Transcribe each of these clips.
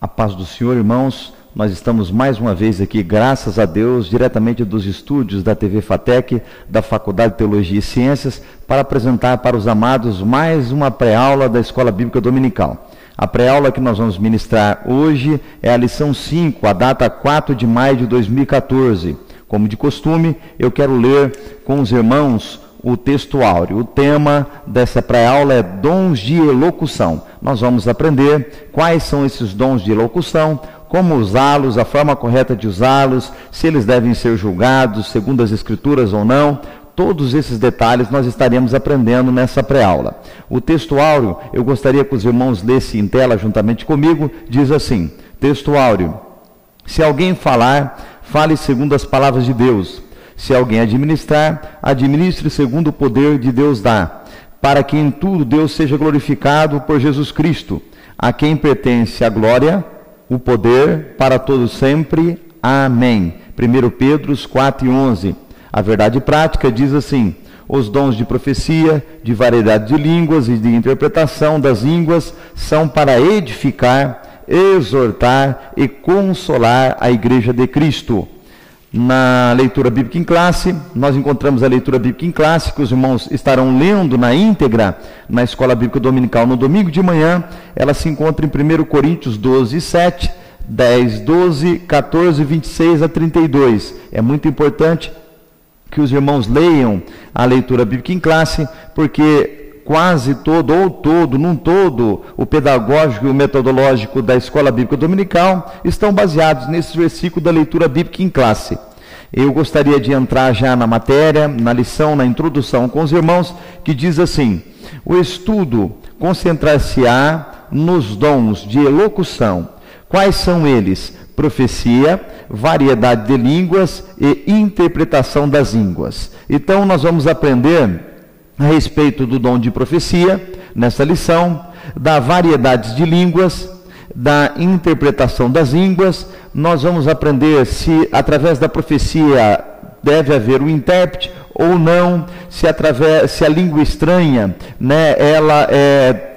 A paz do Senhor, irmãos. Nós estamos mais uma vez aqui, graças a Deus, diretamente dos estúdios da TV FATEC, da Faculdade de Teologia e Ciências, para apresentar para os amados mais uma pré-aula da Escola Bíblica Dominical. A pré-aula que nós vamos ministrar hoje é a lição 5, a data 4 de maio de 2014. Como de costume, eu quero ler com os irmãos o texto áureo. O tema dessa pré-aula é dons de elocução. Nós vamos aprender quais são esses dons de elocução, como usá-los, a forma correta de usá-los, se eles devem ser julgados segundo as Escrituras ou não. Todos esses detalhes nós estaremos aprendendo nessa pré-aula. O texto áureo, eu gostaria que os irmãos lessem em tela juntamente comigo, diz assim, texto áureo: se alguém falar, fale segundo as palavras de Deus. Se alguém administrar, administre segundo o poder de Deus dá, para que em tudo Deus seja glorificado por Jesus Cristo, a quem pertence a glória, o poder para todos sempre. Amém. 1 Pedro 4:11. A verdade prática diz assim: os dons de profecia, de variedade de línguas e de interpretação das línguas são para edificar, exortar e consolar a igreja de Cristo. Na leitura bíblica em classe, nós encontramos a leitura bíblica em classe, que os irmãos estarão lendo na íntegra na Escola Bíblica Dominical no domingo de manhã. Ela se encontra em 1 Coríntios 12:7, 10, 12, 14, 26 a 32. É muito importante que os irmãos leiam a leitura bíblica em classe, porque quase todo, ou todo, num todo, o pedagógico e o metodológico da Escola Bíblica Dominical estão baseados nesse versículo da leitura bíblica em classe. Eu gostaria de entrar já na matéria, na lição, na introdução com os irmãos, que diz assim: o estudo concentrar-se-á nos dons de elocução. Quais são eles? Profecia, variedade de línguas e interpretação das línguas. Então nós vamos aprender a respeito do dom de profecia, nessa lição, da variedade de línguas, da interpretação das línguas. Nós vamos aprender se através da profecia deve haver um intérprete ou não, se a língua estranha, ela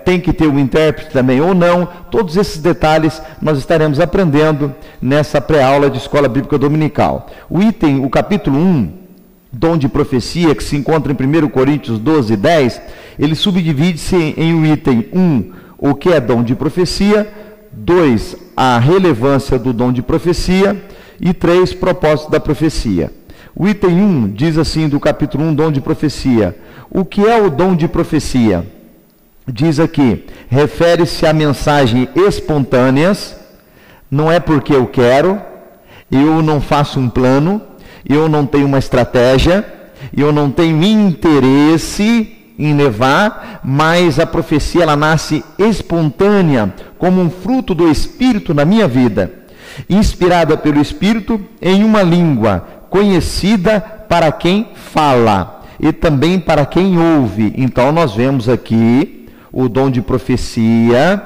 tem que ter um intérprete também ou não. Todos esses detalhes nós estaremos aprendendo nessa pré-aula de Escola Bíblica Dominical. O capítulo 1, dom de profecia, que se encontra em 1 Coríntios 12:10, ele subdivide-se em o item 1, o que é dom de profecia, 2, a relevância do dom de profecia, e 3, propósito da profecia. O item 1 diz assim, do capítulo 1, dom de profecia: o que é o dom de profecia? Diz aqui, refere-se a mensagens espontâneas, não é porque eu quero, eu não faço um plano, eu não tenho uma estratégia, eu não tenho interesse em levar, mas a profecia ela nasce espontânea, como um fruto do Espírito na minha vida, inspirada pelo Espírito em uma língua conhecida para quem fala e também para quem ouve. Então nós vemos aqui o dom de profecia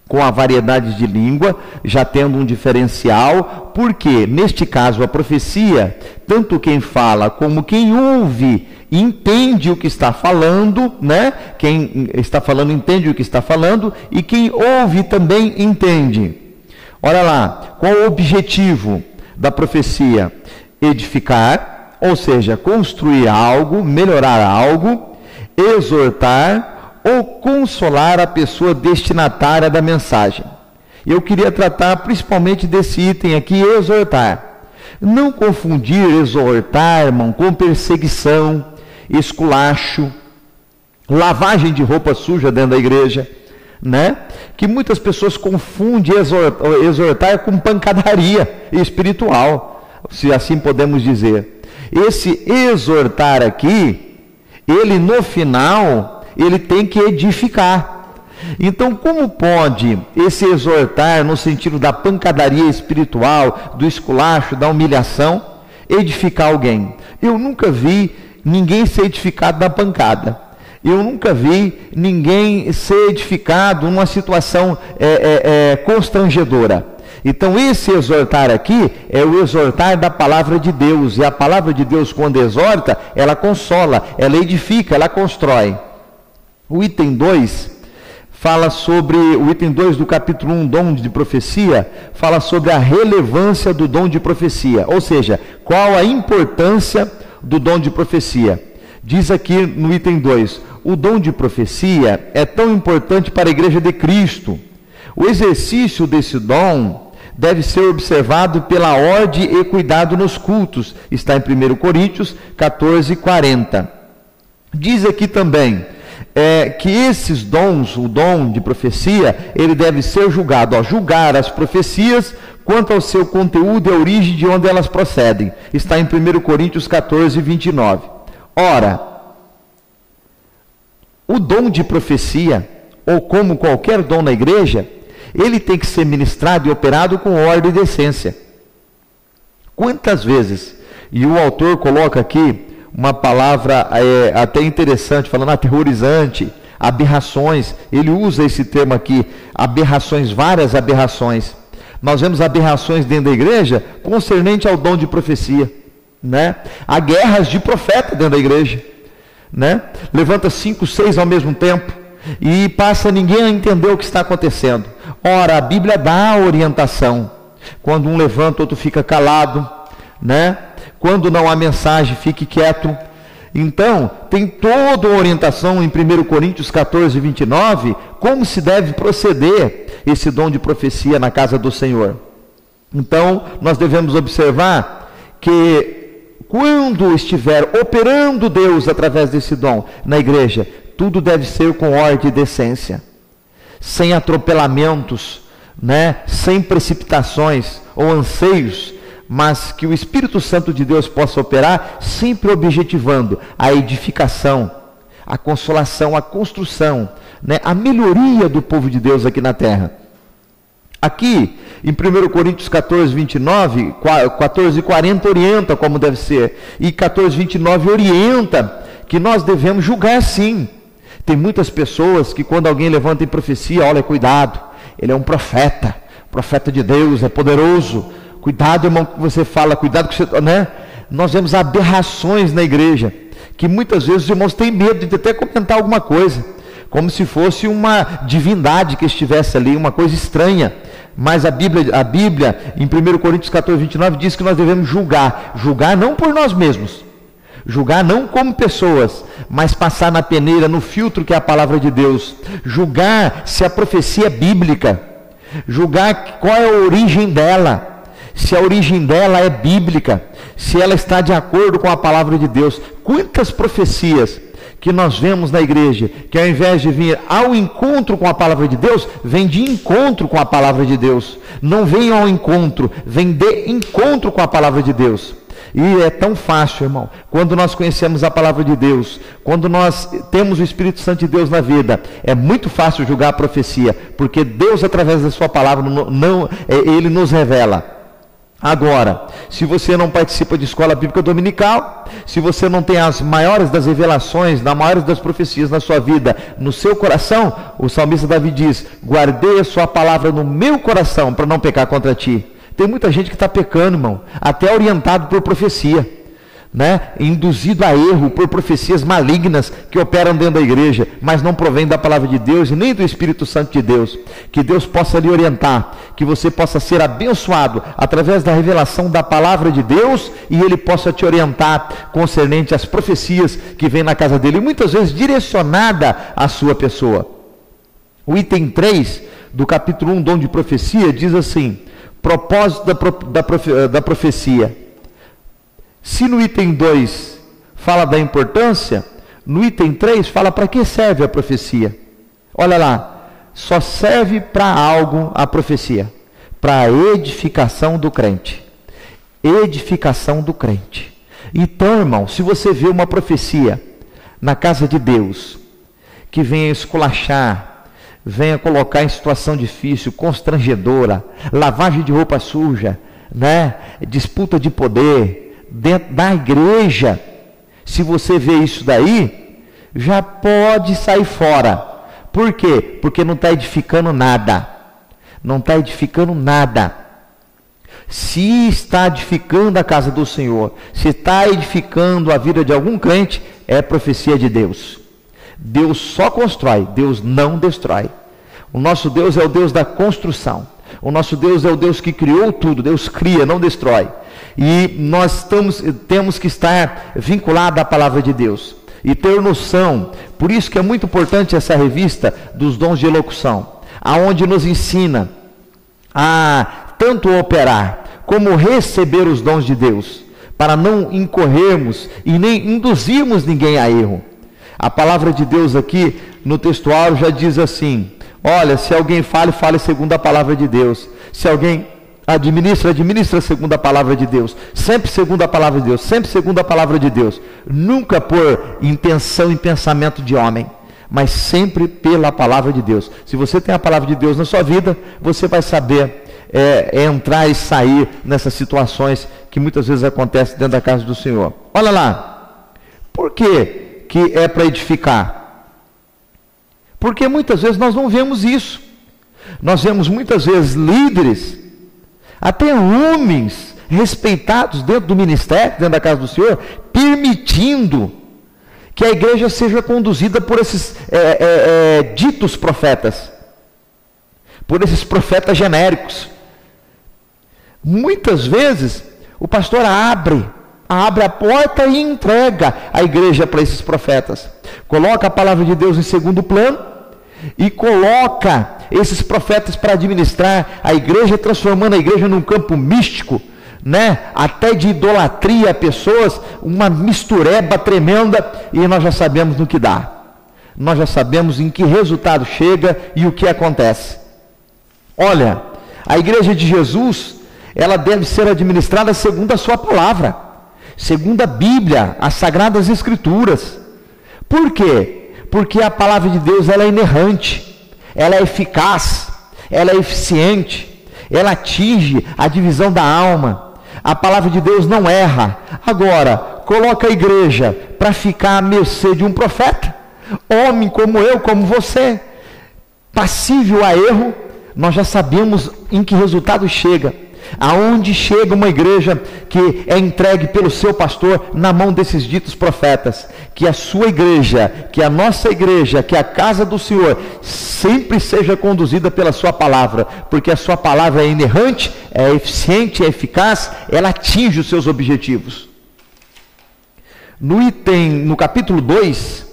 com a variedade de língua, já tendo um diferencial, porque neste caso a profecia, tanto quem fala como quem ouve entende o que está falando, Quem está falando entende o que está falando, e quem ouve também entende. Olha lá, qual o objetivo da profecia? Edificar, ou seja, construir algo, melhorar algo, exortar ou consolar a pessoa destinatária da mensagem. Eu queria tratar principalmente desse item aqui, exortar. Não confundir exortar, irmão, com perseguição, esculacho, lavagem de roupa suja dentro da igreja, que muitas pessoas confundem exortar com pancadaria espiritual, se assim podemos dizer. Esse exortar aqui, ele no final, ele tem que edificar. Então, como pode esse exortar no sentido da pancadaria espiritual, do esculacho, da humilhação, edificar alguém? Eu nunca vi ninguém ser edificado da pancada. Eu nunca vi ninguém ser edificado numa situação constrangedora. Então esse exortar aqui é o exortar da palavra de Deus, e a palavra de Deus, quando exorta, ela consola, ela edifica, ela constrói. O item 2 fala sobre o item 2 do capítulo 1, dom de profecia, fala sobre a relevância do dom de profecia, ou seja, qual a importância do dom de profecia. Diz aqui no item 2, o dom de profecia é tão importante para a igreja de Cristo. O exercício desse dom deve ser observado pela ordem e cuidado nos cultos. Está em 1 Coríntios 14, 40. Diz aqui também que esses dons, o dom de profecia, ele deve ser julgado, julgar as profecias quanto ao seu conteúdo e a origem de onde elas procedem. Está em 1 Coríntios 14, 29. Ora, o dom de profecia, ou como qualquer dom na igreja, ele tem que ser ministrado e operado com ordem e decência. Quantas vezes, e o autor coloca aqui uma palavra até interessante, falando aterrorizante, aberrações, ele usa esse termo aqui, aberrações, várias aberrações. Nós vemos aberrações dentro da igreja concernente ao dom de profecia, né? Há guerras de profeta dentro da igreja, né? Levanta 5, 6 ao mesmo tempo e passa ninguém a entender o que está acontecendo. Ora, a Bíblia dá a orientação. Quando um levanta, outro fica calado, né? Quando não há mensagem, fique quieto. Então, tem toda a orientação em 1 Coríntios 14, 29, como se deve proceder esse dom de profecia na casa do Senhor. Então, nós devemos observar que quando estiver operando Deus através desse dom na igreja, tudo deve ser com ordem e decência, sem atropelamentos, né? Sem precipitações ou anseios, mas que o Espírito Santo de Deus possa operar, sempre objetivando a edificação, a consolação, a construção, né? A melhoria do povo de Deus aqui na terra. Aqui, em 1 Coríntios 14, 29, 14, 40 orienta como deve ser, e 14, 29 orienta que nós devemos julgar sim. Tem muitas pessoas que quando alguém levanta em profecia, olha, cuidado, ele é um profeta de Deus, é poderoso. Cuidado, irmão, que você fala, cuidado que você, né? Nós vemos aberrações na igreja, que muitas vezes os irmãos têm medo de até comentar alguma coisa, como se fosse uma divindade que estivesse ali, uma coisa estranha. Mas a Bíblia em 1 Coríntios 14, 29, diz que nós devemos julgar não por nós mesmos, julgar não como pessoas, mas passar na peneira, no filtro que é a palavra de Deus, julgar se a profecia é bíblica, julgar qual é a origem dela, se a origem dela é bíblica, se ela está de acordo com a palavra de Deus. Quantas profecias que nós vemos na igreja, que ao invés de vir ao encontro com a palavra de Deus, vem de encontro com a palavra de Deus, não vem ao encontro, vem de encontro com a palavra de Deus. E é tão fácil, irmão, quando nós conhecemos a palavra de Deus, quando nós temos o Espírito Santo de Deus na vida, é muito fácil julgar a profecia, porque Deus, através da sua palavra, Ele nos revela. Agora, se você não participa de escola bíblica dominical, se você não tem as maiores das revelações, as maiores das profecias na sua vida, no seu coração, o salmista Davi diz: guardei a sua palavra no meu coração para não pecar contra ti. Tem muita gente que está pecando, irmão, até orientado por profecia, né? Induzido a erro por profecias malignas que operam dentro da igreja, mas não provém da palavra de Deus e nem do Espírito Santo de Deus. Que Deus possa lhe orientar, que você possa ser abençoado através da revelação da palavra de Deus, e Ele possa te orientar concernente às profecias que vêm na casa dele, muitas vezes direcionada à sua pessoa. O item 3 do capítulo 1, dom de profecia, diz assim: propósito da profecia. Se no item 2 fala da importância, no item 3 fala para que serve a profecia. Olha lá, só serve para algo a profecia: para a edificação do crente. Edificação do crente. Então, irmão, se você vê uma profecia na casa de Deus, que venha esculachar, venha colocar em situação difícil, constrangedora, lavagem de roupa suja, né? Disputa de poder dentro da igreja, se você vê isso daí, já pode sair fora. Por quê? Porque não está edificando nada. Não está edificando nada. Se está edificando a casa do Senhor, se está edificando a vida de algum crente, é profecia de Deus. Deus só constrói, Deus não destrói. O nosso Deus é o Deus da construção. O nosso Deus é o Deus que criou tudo. Deus cria, não destrói. E nós temos que estar vinculados à palavra de Deus e ter noção. Por isso que é muito importante essa revista dos dons de elocução, aonde nos ensina a tanto operar como receber os dons de Deus, para não incorrermos e nem induzirmos ninguém a erro. A palavra de Deus aqui no textuário já diz assim: olha, se alguém fale segundo a palavra de Deus. Se alguém administra segundo a palavra de Deus. Sempre segundo a palavra de Deus. Sempre segundo a palavra de Deus. Nunca por intenção e pensamento de homem, mas sempre pela palavra de Deus. Se você tem a palavra de Deus na sua vida, você vai saber entrar e sair nessas situações que muitas vezes acontecem dentro da casa do Senhor. Olha lá. Por que é para edificar? Porque muitas vezes nós não vemos isso. Nós vemos muitas vezes líderes, até homens respeitados dentro do ministério, dentro da casa do Senhor, permitindo que a igreja seja conduzida por esses ditos profetas, por esses profetas genéricos. Muitas vezes o pastor abre a porta e entrega a igreja para esses profetas, coloca a palavra de Deus em segundo plano e coloca esses profetas para administrar a igreja, transformando a igreja num campo místico, até de idolatria a pessoas, uma mistureba tremenda, e nós já sabemos no que dá, nós já sabemos em que resultado chega e o que acontece. Olha, a igreja de Jesus, ela deve ser administrada segundo a sua palavra, segundo a Bíblia, as Sagradas Escrituras. Por quê? Porque a palavra de Deus, ela é inerrante, ela é eficaz, ela é eficiente, ela atinge a divisão da alma. A palavra de Deus não erra. Agora, coloca a igreja para ficar à mercê de um profeta, homem como eu, como você, passível a erro. Nós já sabemos em que resultado chega. Aonde chega uma igreja que é entregue pelo seu pastor na mão desses ditos profetas. Que a sua igreja, que a nossa igreja, que a casa do Senhor sempre seja conduzida pela sua palavra, porque a sua palavra é inerrante, é eficiente, é eficaz, ela atinge os seus objetivos. No capítulo 2,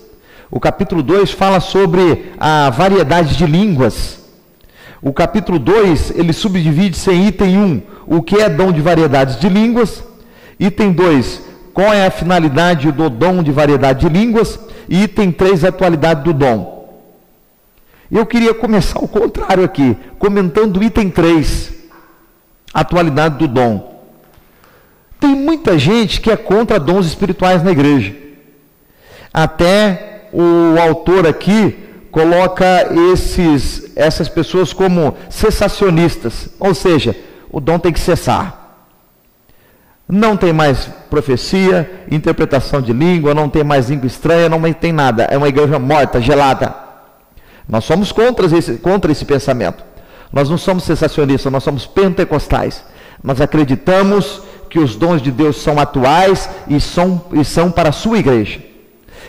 o capítulo 2 fala sobre a variedade de línguas. O capítulo 2, ele subdivide-se em item 1, o que é dom de variedades de línguas. Item 2, qual é a finalidade do dom de variedade de línguas. E item 3, a atualidade do dom. Eu queria começar ao contrário aqui, comentando o item 3, atualidade do dom. Tem muita gente que é contra dons espirituais na igreja. Até o autor aqui coloca essas pessoas como cessacionistas, ou seja, o dom tem que cessar. Não tem mais profecia, interpretação de língua, não tem mais língua estranha, não tem nada. É uma igreja morta, gelada. Nós somos contra esse pensamento. Nós não somos cessacionistas, nós somos pentecostais. Nós acreditamos que os dons de Deus são atuais e são para a sua igreja.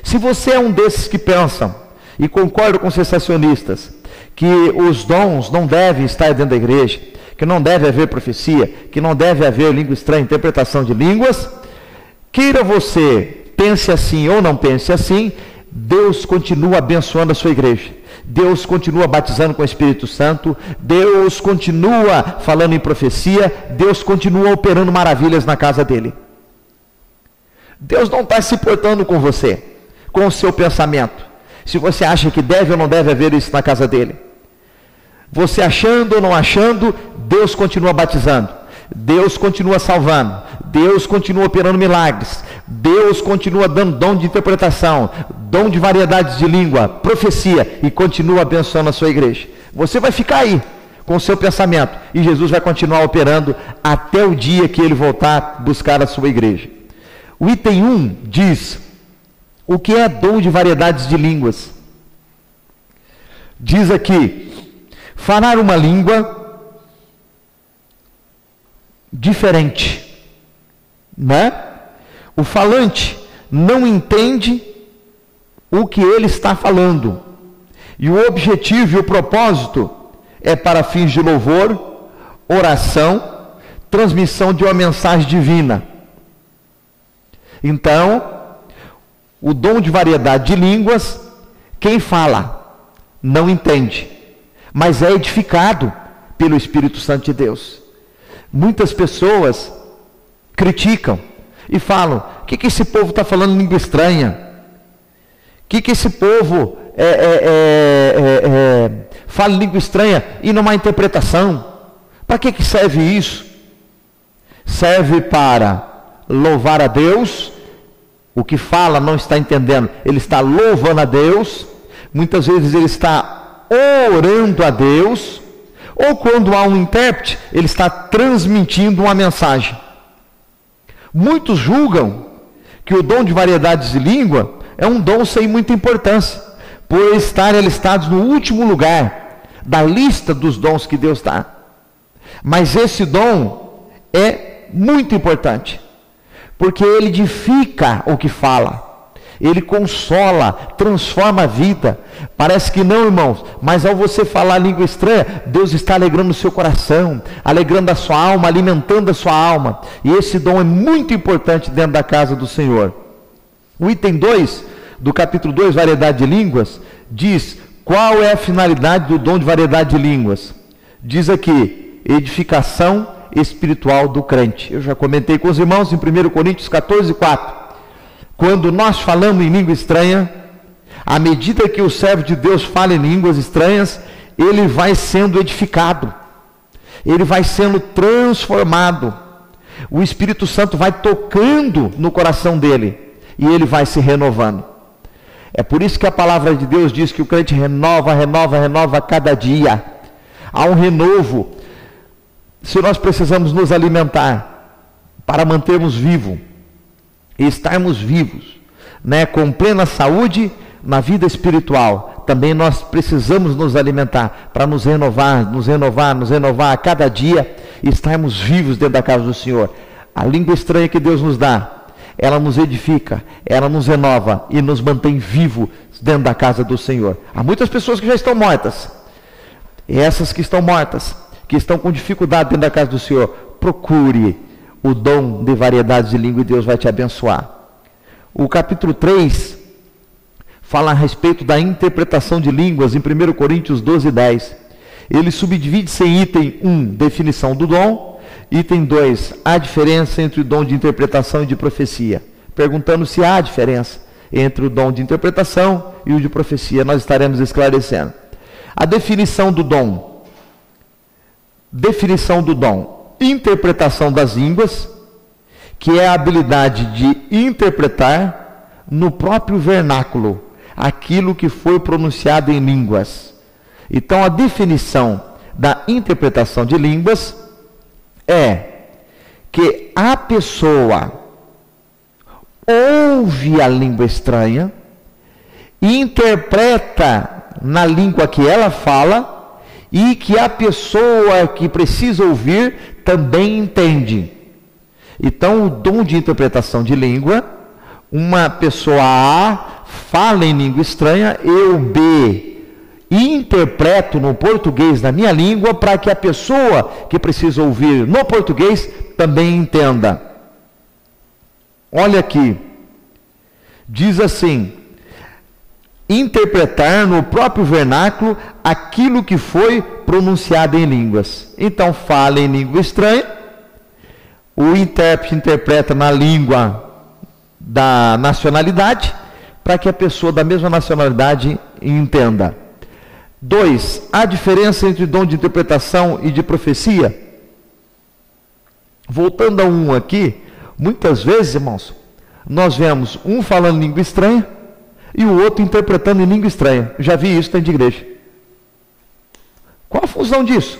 Se você é um desses que pensam, e concordo com os cessacionistas, que os dons não devem estar dentro da igreja, que não deve haver profecia, que não deve haver língua estranha, interpretação de línguas, queira você pense assim ou não pense assim, Deus continua abençoando a sua igreja, Deus continua batizando com o Espírito Santo, Deus continua falando em profecia, Deus continua operando maravilhas na casa dele. Deus não está se portando com você, com o seu pensamento. Se você acha que deve ou não deve haver isso na casa dele, você achando ou não achando, Deus continua batizando, Deus continua salvando, Deus continua operando milagres, Deus continua dando dom de interpretação, dom de variedades de língua, profecia, e continua abençoando a sua igreja. Você vai ficar aí com o seu pensamento, e Jesus vai continuar operando até o dia que ele voltar a buscar a sua igreja. O item 1 diz: o que é dom de variedades de línguas? Diz aqui: falar uma língua diferente, O falante não entende o que ele está falando, E o objetivo e o propósito é para fins de louvor, oração, transmissão de uma mensagem divina. Então, o dom de variedade de línguas, quem fala não entende, mas é edificado pelo Espírito Santo de Deus. Muitas pessoas criticam e falam: o que esse povo está falando língua estranha? O que esse povo fala língua estranha e não há interpretação? Para que serve isso? Serve para louvar a Deus. O que fala não está entendendo, ele está louvando a Deus. Muitas vezes ele está orando a Deus, ou quando há um intérprete, ele está transmitindo uma mensagem. Muitos julgam que o dom de variedades de língua é um dom sem muita importância, por estarem listados no último lugar da lista dos dons que Deus dá. Mas esse dom é muito importante, porque ele edifica o que fala, ele consola, transforma a vida. Parece que não, irmãos, mas ao você falar língua estranha, Deus está alegrando o seu coração, alegrando a sua alma, alimentando a sua alma. E esse dom é muito importante dentro da casa do Senhor. O item 2 do capítulo 2, variedade de línguas, diz qual é a finalidade do dom de variedade de línguas. Diz aqui: edificação espiritual do crente. Eu já comentei com os irmãos em 1 Coríntios 14, 4. Quando nós falamos em língua estranha, à medida que o servo de Deus fala em línguas estranhas, ele vai sendo edificado, ele vai sendo transformado, o Espírito Santo vai tocando no coração dele, e ele vai se renovando. É por isso que a palavra de Deus diz que o crente renova a cada dia. Há um renovo. Se nós precisamos nos alimentar para mantermos vivo e estarmos vivos, com plena saúde na vida espiritual, também nós precisamos nos alimentar para nos renovar a cada dia e estarmos vivos dentro da casa do Senhor. A língua estranha que Deus nos dá, ela nos edifica, ela nos renova e nos mantém vivos dentro da casa do Senhor. Há muitas pessoas que já estão mortas. E essas que estão mortas, que estão com dificuldade dentro da casa do Senhor, procure o dom de variedades de língua e Deus vai te abençoar. O capítulo 3 fala a respeito da interpretação de línguas em 1 Coríntios 12, 10. Ele subdivide-se em item 1, definição do dom. Item 2, a diferença entre o dom de interpretação e de profecia. Perguntando se há diferença entre o dom de interpretação e o de profecia, nós estaremos esclarecendo. A definição do dom. Definição do dom. Interpretação das línguas, que é a habilidade de interpretar no próprio vernáculo aquilo que foi pronunciado em línguas. Então, a definição da interpretação de línguas é que a pessoa ouve a língua estranha, interpreta na língua que ela fala, e que a pessoa que precisa ouvir também entende. Então, o dom de interpretação de língua, uma pessoa A fala em língua estranha, eu B interpreto no português na minha língua, para que a pessoa que precisa ouvir no português também entenda. Olha aqui, diz assim: interpretar no próprio vernáculo aquilo que foi pronunciado em línguas. Então, fala em língua estranha, o intérprete interpreta na língua da nacionalidade, para que a pessoa da mesma nacionalidade entenda. 2. A diferença entre dom de interpretação e de profecia. Voltando a um aqui, muitas vezes, irmãos, nós vemos um falando língua estranha e o outro interpretando em língua estranha. Já vi isso dentro de igreja. Qual a função disso?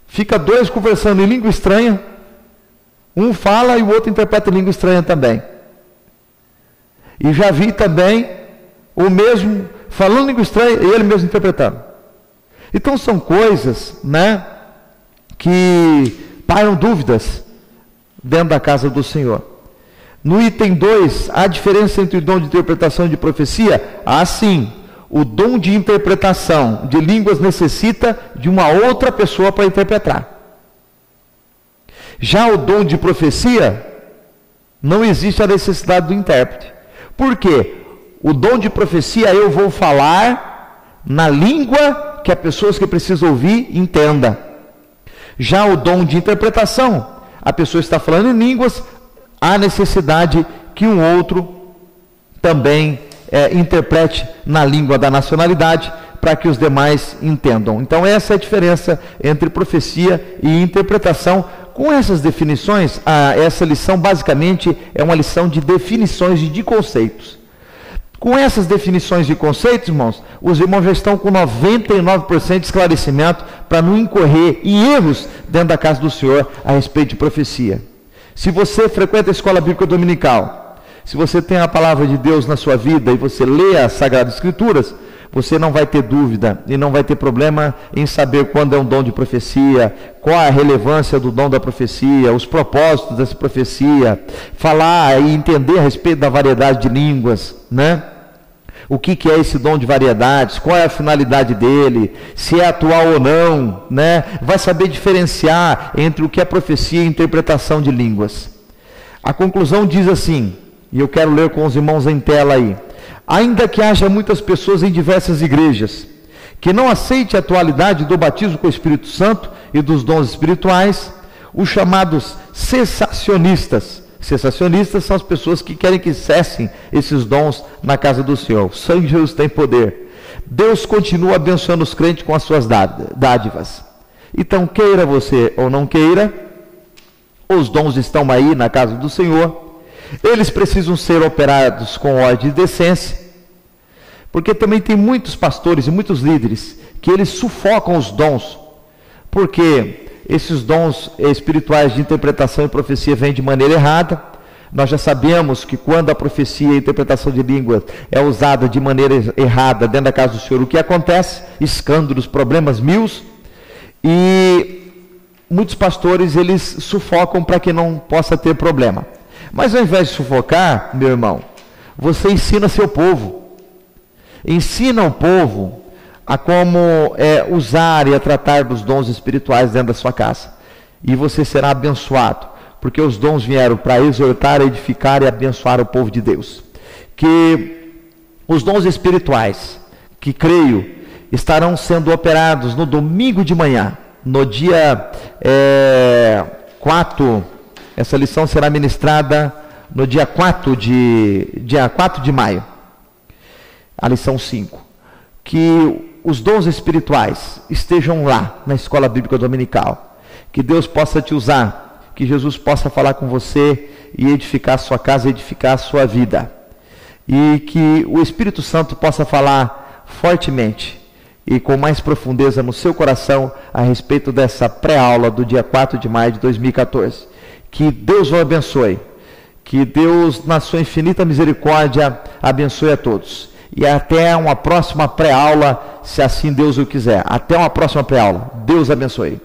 Fica dois conversando em língua estranha, um fala e o outro interpreta em língua estranha também. E já vi também o mesmo falando língua estranha e ele mesmo interpretando. Então são coisas, que pairam dúvidas dentro da casa do Senhor. No item 2, a diferença entre o dom de interpretação e de profecia. Sim, o dom de interpretação de línguas necessita de uma outra pessoa para interpretar. Já o dom de profecia, não existe a necessidade do intérprete. Por quê? O dom de profecia eu vou falar na língua que as pessoas que precisam ouvir entendam. Já o dom de interpretação, a pessoa está falando em línguas, há necessidade que um outro também interprete na língua da nacionalidade, para que os demais entendam. Então essa é a diferença entre profecia e interpretação. Com essas definições, essa lição basicamente é uma lição de definições e de conceitos. Com essas definições de conceitos, irmãos, os irmãos já estão com 99% de esclarecimento para não incorrer em erros dentro da casa do Senhor a respeito de profecia. Se você frequenta a escola bíblica dominical, se você tem a palavra de Deus na sua vida e você lê as Sagradas Escrituras, você não vai ter dúvida e não vai ter problema em saber quando é um dom de profecia, qual a relevância do dom da profecia, os propósitos dessa profecia, falar e entender a respeito da variedade de línguas, né? O que é esse dom de variedades, qual é a finalidade dele, se é atual ou não, né? Vai saber diferenciar entre o que é profecia e interpretação de línguas. A conclusão diz assim, e eu quero ler com os irmãos em tela aí: ainda que haja muitas pessoas em diversas igrejas que não aceite a atualidade do batismo com o Espírito Santo e dos dons espirituais, os chamados cessacionistas são as pessoas que querem que cessem esses dons na casa do Senhor. Só Jesus tem poder. Deus continua abençoando os crentes com as suas dádivas. Então, queira você ou não queira, os dons estão aí na casa do Senhor. Eles precisam ser operados com ordem e decência, porque também tem muitos pastores e muitos líderes que eles sufocam os dons, porque esses dons espirituais de interpretação e profecia vêm de maneira errada. Nós já sabemos que quando a profecia e a interpretação de línguas é usada de maneira errada dentro da casa do Senhor, o que acontece? Escândalos, problemas mil, e muitos pastores eles sufocam para que não possa ter problema. Mas ao invés de sufocar, meu irmão, você ensina seu povo. Ensina o povo a como usar e a tratar dos dons espirituais dentro da sua casa. E você será abençoado, porque os dons vieram para exortar, edificar e abençoar o povo de Deus. Que os dons espirituais, que creio, estarão sendo operados no domingo de manhã, no dia 4. Essa lição será ministrada no dia 4 de maio, a lição 5. Que os dons espirituais estejam lá na escola bíblica dominical. Que Deus possa te usar, que Jesus possa falar com você e edificar a sua casa, edificar a sua vida. E que o Espírito Santo possa falar fortemente e com mais profundeza no seu coração a respeito dessa pré-aula do dia 4 de maio de 2014. Que Deus o abençoe, que Deus, na sua infinita misericórdia, abençoe a todos. E até uma próxima pré-aula, se assim Deus o quiser. Até uma próxima pré-aula. Deus abençoe.